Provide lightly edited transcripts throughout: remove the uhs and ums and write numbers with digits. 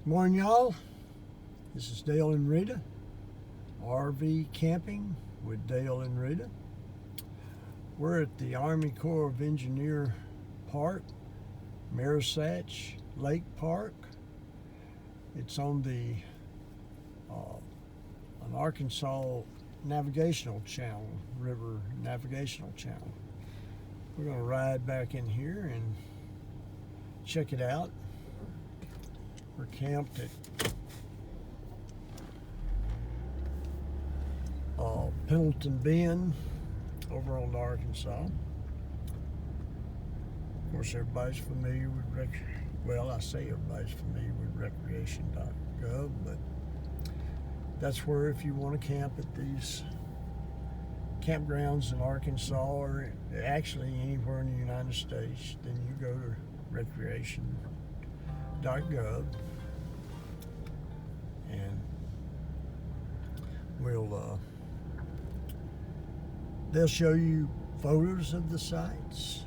Morning, y'all. This is Dale and Rita. RV camping with Dale and Rita. We're at the Army Corps of Engineer Park, Merrisach Lake Park. It's on the an Arkansas navigational channel, river navigational channel. We're going to ride back in here and check it out. We're camped at Pendleton Bend over on Arkansas. Of course, everybody's familiar with I say everybody's familiar with recreation.gov, but that's where if you want to camp at these campgrounds in Arkansas or actually anywhere in the United States, then you go to recreation.gov and they'll show you photos of the sites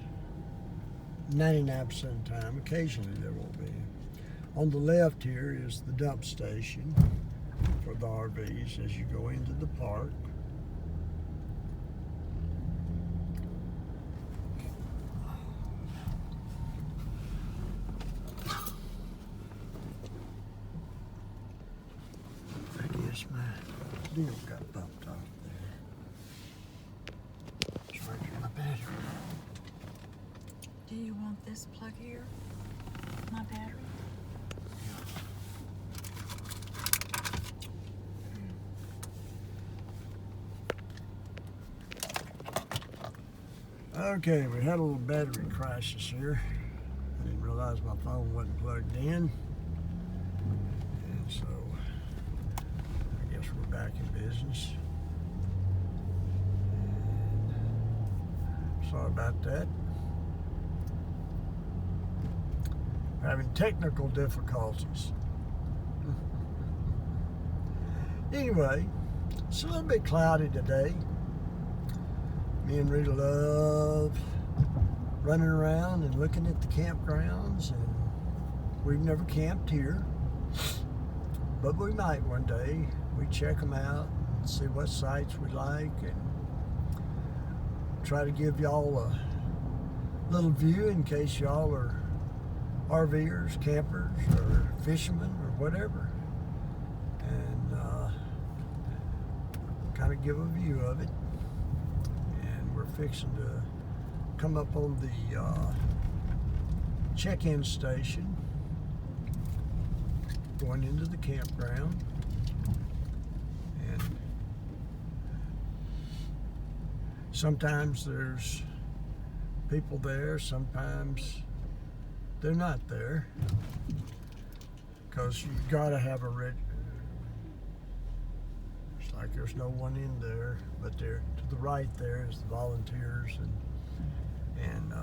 99% of the time. Occasionally there will be. On the left here is the dump station for the RVs as you go into the park. I guess my deal got bumped off there. It's right here, my battery. Do you want this plug here? My battery? Okay, we had a little battery crisis here. I didn't realize my phone wasn't plugged in. And so, I guess we're back in business. And sorry about that. We're having technical difficulties. Anyway, it's a little bit cloudy today. Me and Rita love running around and looking at the campgrounds, and we've never camped here, but we might one day. We check them out and see what sites we like and try to give y'all a little view in case y'all are RVers, campers, or fishermen, or whatever, and kind of give a view of it. We're fixing to come up on the check-in station going into the campground, and sometimes there's people there, sometimes they're not there, because you've got to have a like there's no one in there, but there to the right there is the volunteers, and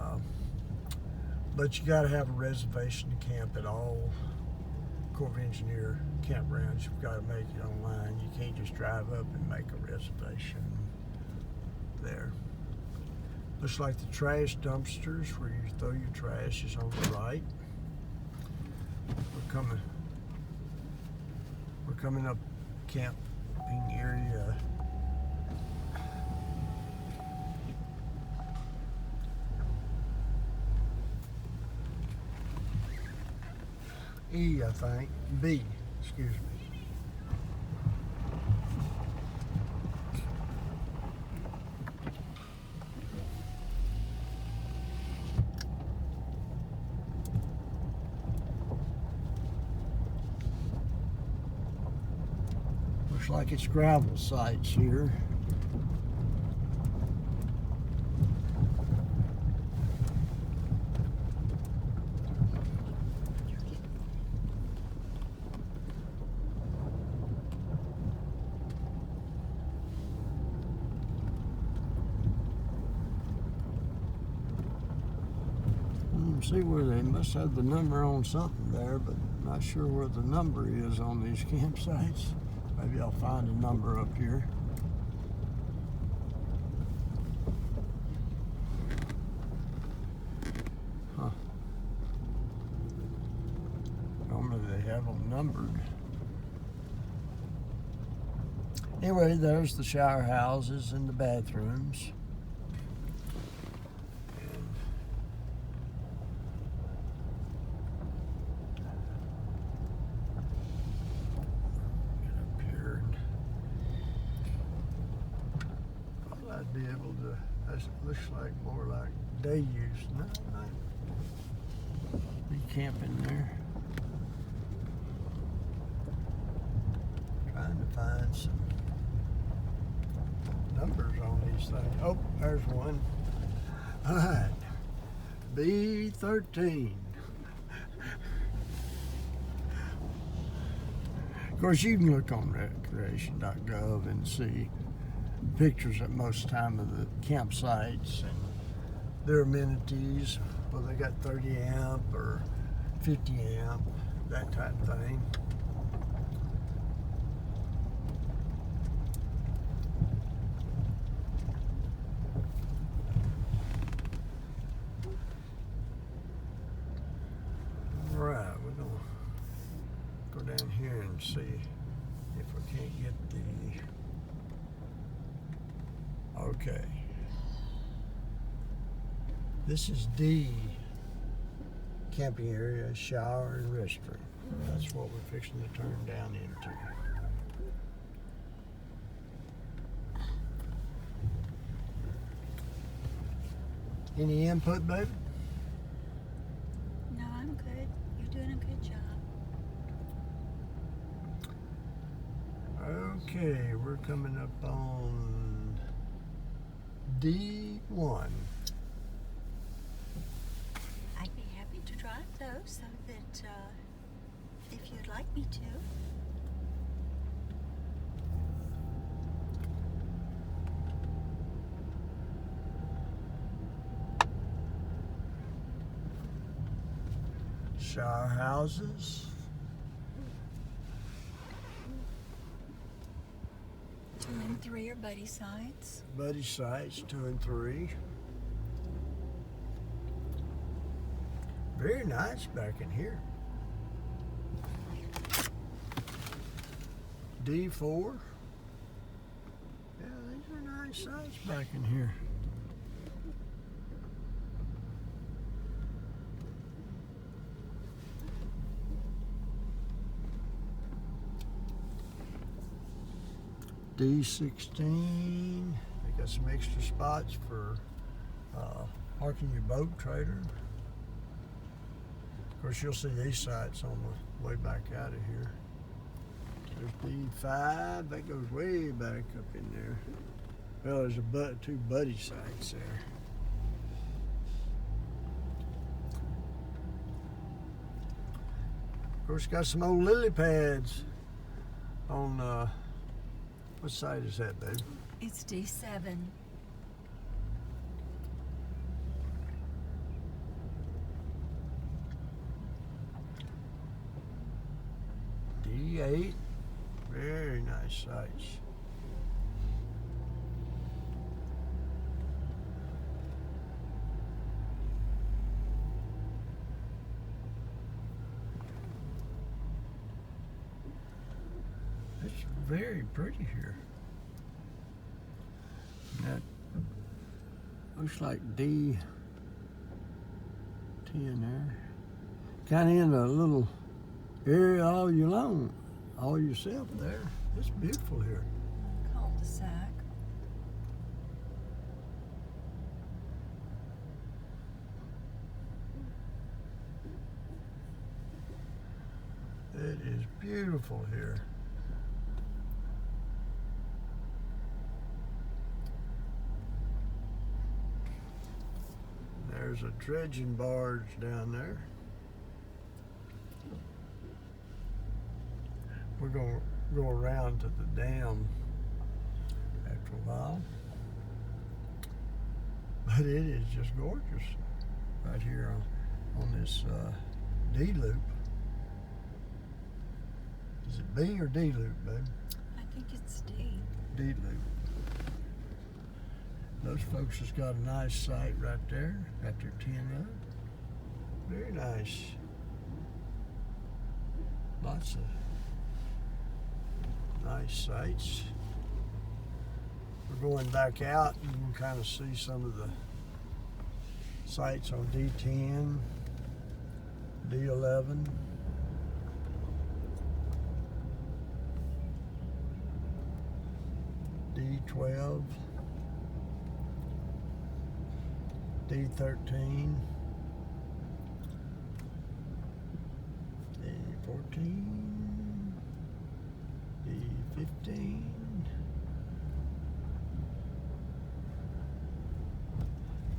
but you got to have a reservation to camp at all Corps of Engineer campgrounds. You've got to make it online. You can't just drive up and make a reservation there. Looks like the trash dumpsters where you throw your trash is on the right. We're coming up camping area. E, I think. B, excuse me. Looks like it's gravel sites here. See where they must have the number on something there, but I'm not sure where the number is on these campsites. Maybe I'll find a number up here. Normally they have them numbered. Anyway, there's the shower houses and the bathrooms. And get up here and thought I'd be able to, that looks like more like day use. No, might be camping there. Trying to find some numbers on these things. Oh, there's one. All right, B13. Of course, you can look on recreation.gov and see pictures at most time of the campsites and their amenities. Well, they got 30 amp or 50 amp, that type of thing. Right, we're gonna go down here and see if we can't get the, okay. This is D, camping area, shower and restroom. That's what we're fixing to turn down into. Any input, babe? No, I'm good. You're doing a good job. Okay, we're coming up on D1. I'd be happy to drive though, so that if you'd like me to. Shower houses. 2 and 3 are buddy sites. Buddy sites 2 and 3. Very nice back in here. D4. Yeah, these are nice sites back in here. D16. They got some extra spots for parking your boat trailer. Of course, you'll see these sites on the way back out of here. There's D5. That goes way back up in there. Well, there's two buddy sites there. Of course, got some old lily pads on. What side is that, babe? It's D7. D8. Very nice sites. It's very pretty here. That looks like D10 there. Kind of in a little area all you alone, all yourself there. It's beautiful here. Cul-de-sac. It is beautiful here. There's a dredging barge down there. We're going to go around to the dam after a while. But it is just gorgeous right here on this D loop. Is it B or D loop, babe? I think it's D. D loop. Those folks has got a nice site right there, got their tin up. Very nice. Lots of nice sights. We're going back out and you can kind of see some of the sights on D10, D11. D12, D13, D14, D15.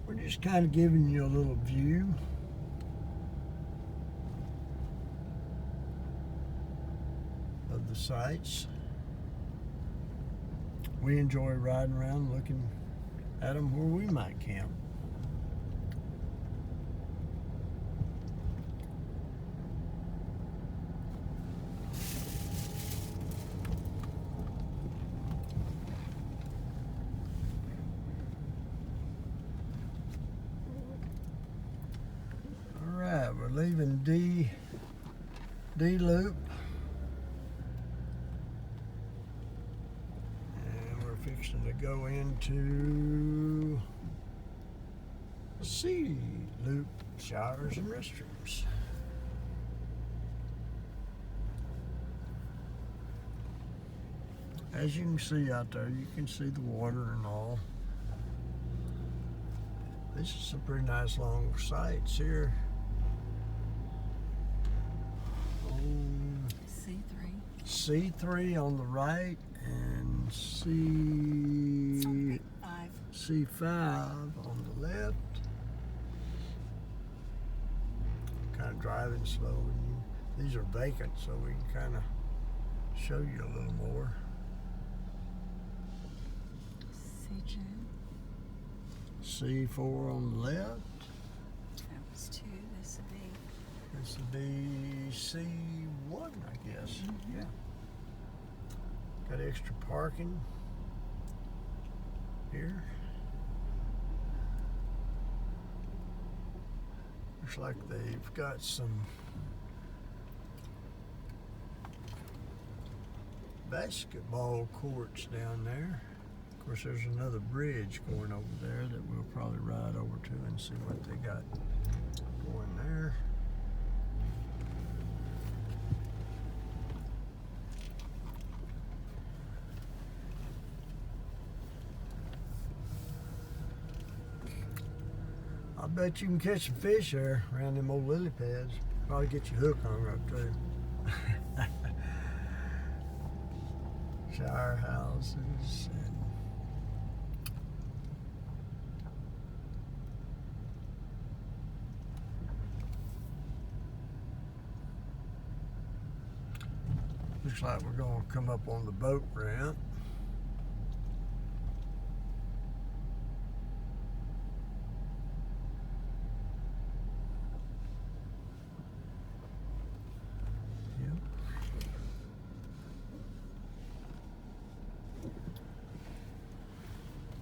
We're just kind of giving you a little view of the sights. We enjoy riding around looking at them where we might camp. All right, we're leaving D Loop. Fixing to go into C Loop showers and restrooms. As you can see out there, you can see the water and all. This is some pretty nice long sights here. C3 on the right and C5 on the left. Kind of driving slow. These are vacant, so we can kind of show you a little more. C4 on the left. That was 2. This would be C1, I guess. Mm-hmm. Yeah. Got extra parking here. Looks like they've got some basketball courts down there. Of course, there's another bridge going over there that we'll probably ride over to and see what they got going there. I bet you can catch some fish there around them old lily pads. Probably get your hook hung up too. Shower houses and looks like we're going to come up on the boat ramp.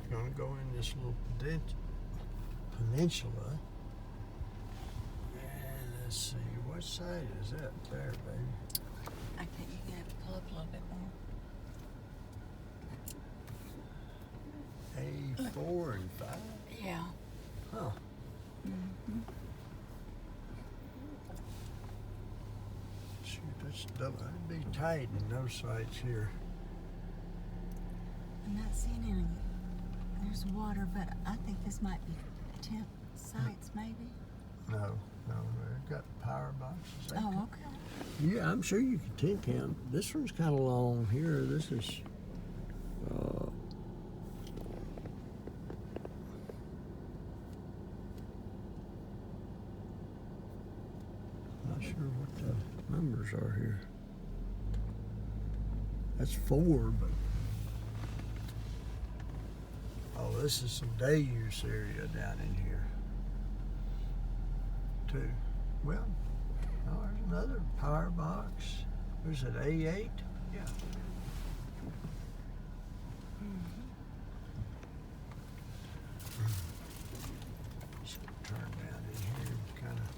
Going to go in this little peninsula. And let's see, what side is that there, baby? I think you're going to have to pull up a little bit more. A4 and 5? Yeah. Huh. Mm-hmm. Shoot, that's double. That'd be tight in those sites here. I'm not seeing any. There's water, but I think this might be tent sites, maybe. No, they've got power boxes. Oh, okay. Yeah, I'm sure you can tent camp. This one's kind of long here. This is not sure what the numbers are here. That's 4, but oh, this is some day use area down in here too. Well, oh, there's another power box. Who's it, A8? Yeah. Just gonna turn down in here and kind of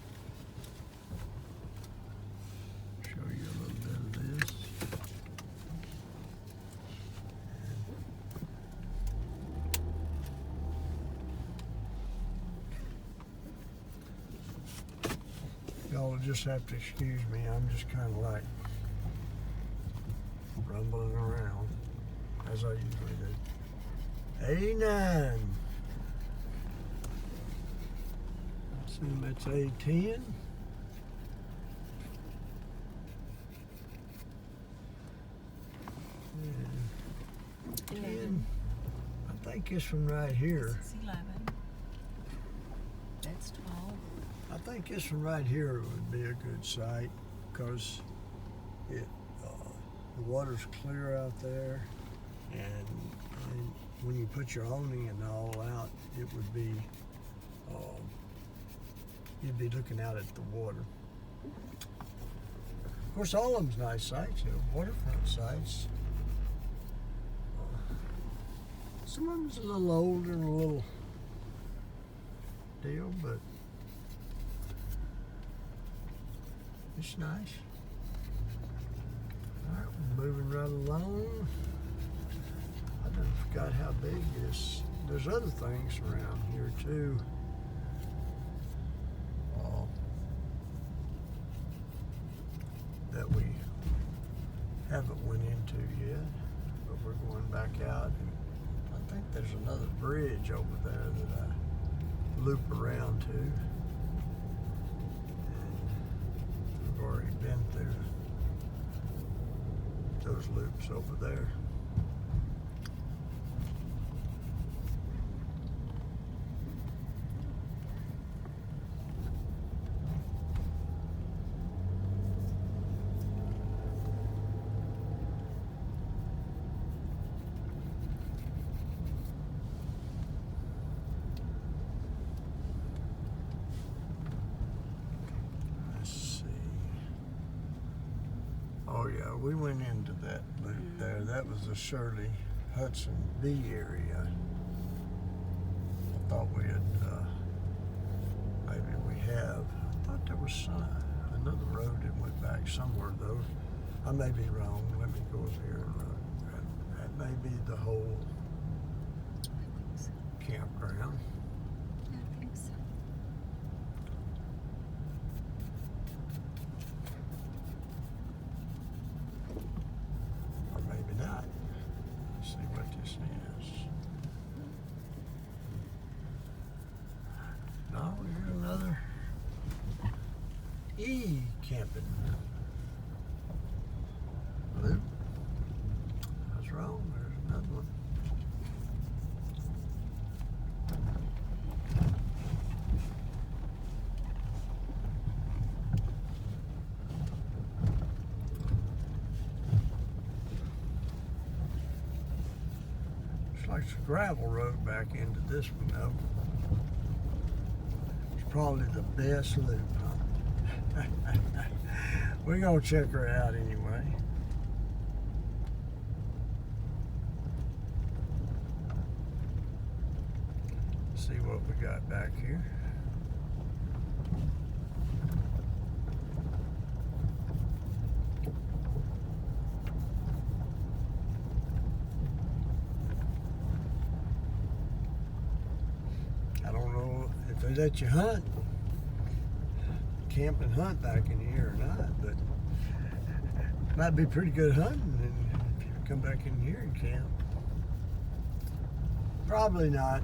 show you a little Y'all will just have to excuse me. I'm just kind of like rumbling around as I usually do. 89. Assume that's A10. And 10. I think this one right here. This is 11. That's 12. I think this one right here would be a good site because it the water's clear out there, and when you put your awning and all out, it would be you'd be looking out at the water. Of course, all of them's nice sites, waterfront sites. Some of them's a little older and a little deal, but it's nice. All right, we're moving right along. I done forgot how big this. There's other things around here too. That we haven't went into yet, but we're going back out. And I think there's another bridge over there that I loop around to. And we've already been through those loops over there. Oh yeah, we went into that loop there. That was the Shirley Hudson B area. I thought we had, maybe we have. I thought there was another road that went back somewhere though. I may be wrong. Let me go over here and look. That may be the whole campground. I think so. Or maybe not. Let's see what this is. No, here's another camping loop. I was wrong. There's another one. Looks like it's a gravel road back into this one though. It's probably the best loop, huh? We're gonna check her out anyway. See what we got back here. I don't know if they let you hunt, camp and hunt back in here or not, but might be pretty good hunting if you come back in here and camp. Probably not.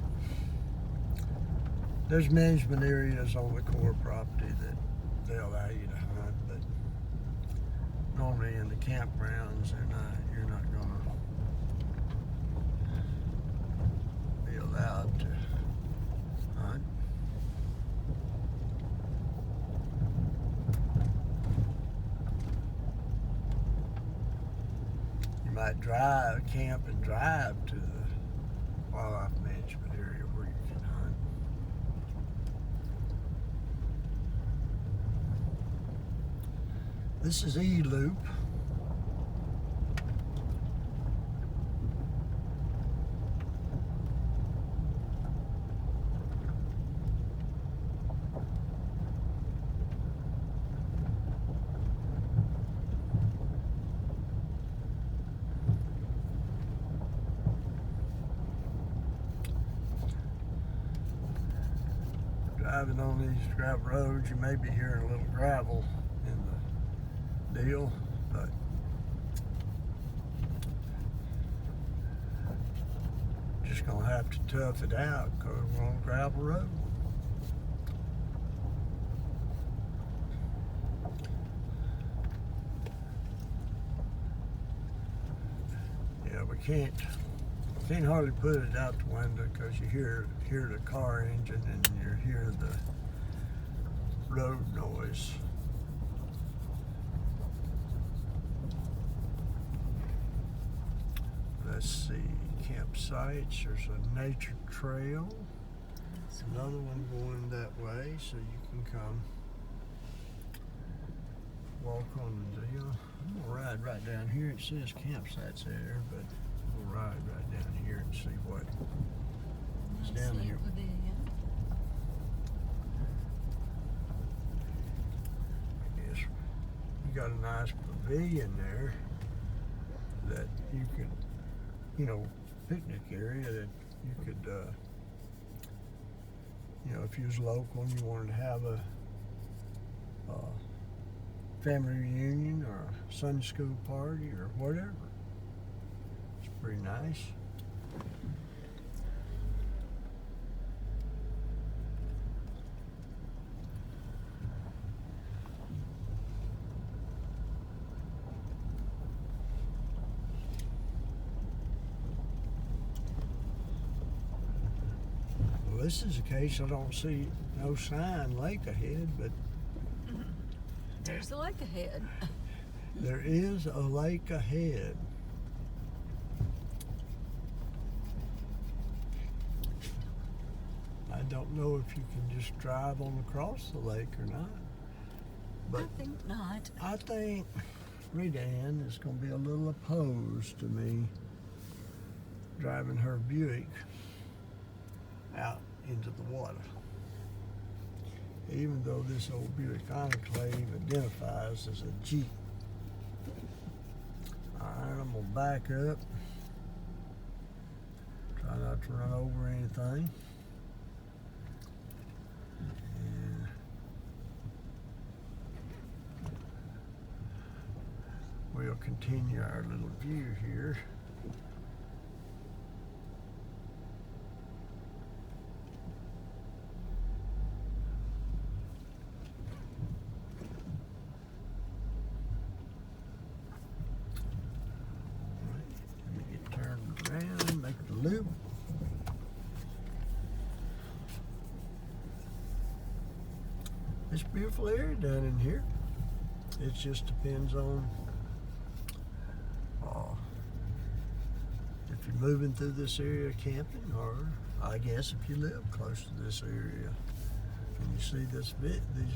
There's management areas on the core property that they'll allow you to hunt, but normally in the campgrounds, you're not gonna be allowed to hunt. You might camp and drive to the wildlife management area where you can hunt. This is E-Loop. driving on these gravel roads, you may be hearing a little gravel in the deal, but just gonna have to tough it out because we're on a gravel road. Yeah, we can't hardly put it out the window because you hear the car engine and you hear the road noise. Let's see, campsites. There's a nature trail. Another one going that way, so you can come walk on the deal. I'm gonna ride right down here. It says campsites there, but we'll ride right down here and see what's down here. I guess you got a nice pavilion there that you could, picnic area that you could, if you was local and you wanted to have a family reunion or a Sunday school party or whatever. It's pretty nice. Well, this is the case. I don't see no sign lake ahead, but There's a lake ahead. there is a lake ahead. I don't know if you can just drive on across the lake or not. But I think not. I think Rita Ann is going to be a little opposed to me driving her Buick out into the water. Even though this old Buick Enclave identifies as a Jeep. Alright, I'm going to back up. Try not to run over anything. And we'll continue our little view here. Make the loop. It's a beautiful area down in here. It just depends on if you're moving through this area camping, or I guess if you live close to this area and you see these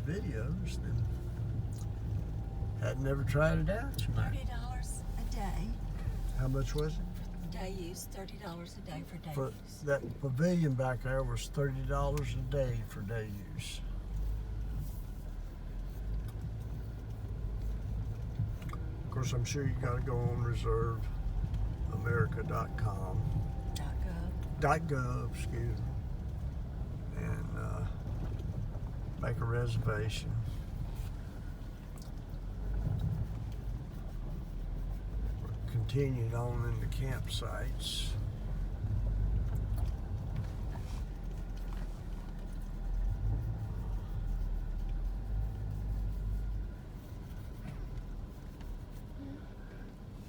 videos, then had never tried it out. $30 a day. How much was it? Day use, $30 a day for day For use. that pavilion back there was $30 a day for day use. Of course, I'm sure you got to go on reserveamerica.com. .gov, excuse me, and make a reservation. Continuing on in the campsites.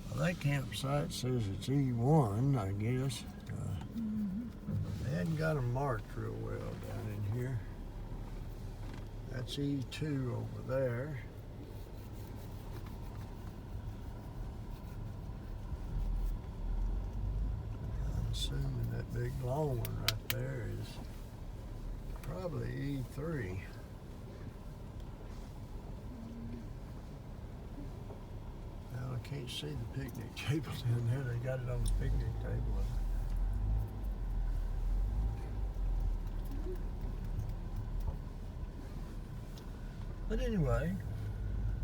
Well, that campsite says it's E1, I guess. They hadn't got them marked real well down in here. That's E2 over there. Assuming that big long one right there is probably E3. Now I can't see the picnic table down there. They got it on the picnic table. But anyway,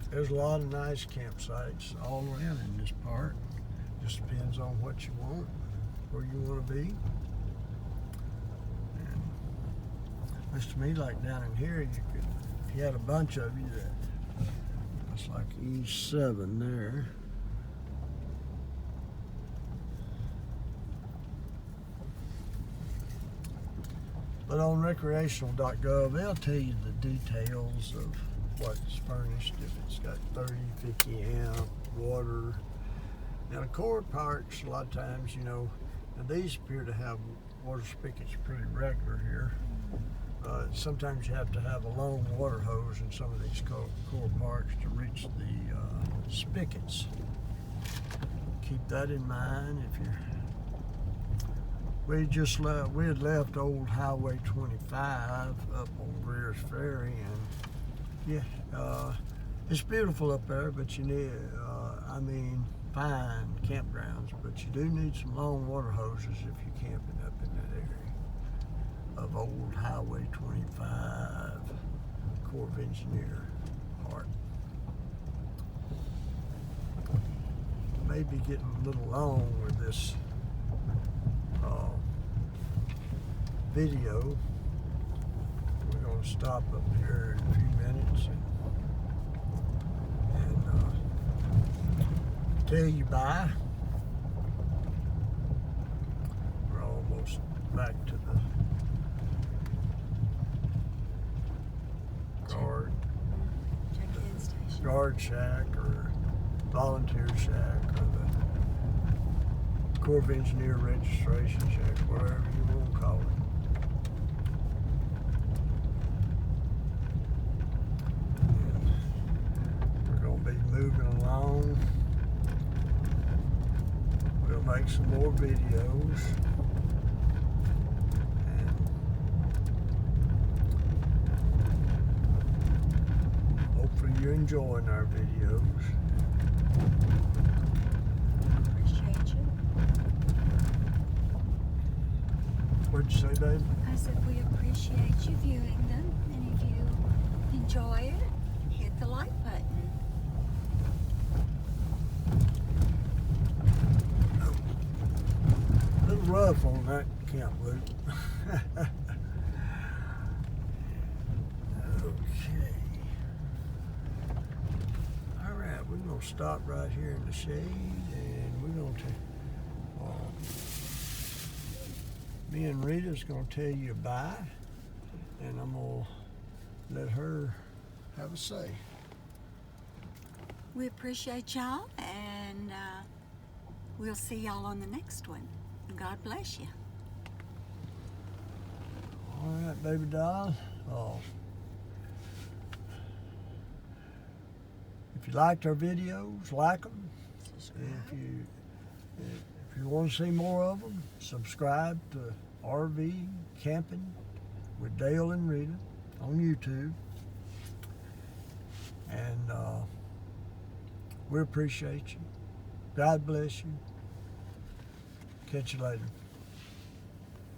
there's a lot of nice campsites all around in this park. Just depends on what you want, where you want to be. And Looks to me like down in here you could, if you had a bunch of you, that's like E7 there. But on recreational.gov, they'll tell you the details of what's furnished, if it's got 30, 50 amp, water. Now the core parks, a lot of times, you know, and these appear to have water spigots pretty regular here. Sometimes you have to have a long water hose in some of these core parks to reach the spigots. Keep that in mind if you're. We had left old Highway 25 up on Greer's Ferry, and yeah, it's beautiful up there, but you need, fine campgrounds, but you do need some long water hoses if you're camping up in that area of old Highway 25 Corps of Engineer Park. Maybe getting a little long with this video. We're going to stop up here in a few minutes and tell you bye. We're almost back to the guard shack or volunteer shack or the Corps of Engineer registration shack, whatever you want to call it. Be moving along. We'll make some more videos, and hopefully you're enjoying our videos. Appreciate you. What'd you say, babe? I said we appreciate you viewing them, and if you enjoy it, hit the like button. A little rough on that camp loop. Okay. All right, we're gonna stop right here in the shade, and we're gonna me and Rita's gonna tell you bye, and I'm gonna let her have a say. We appreciate y'all, and we'll see y'all on the next one. God bless you. All right, baby doll. Oh. If you liked our videos, like them. Subscribe. If you want to see more of them, subscribe to RV Camping with Dale and Rita on YouTube. And we appreciate you. God bless you. Catch you later.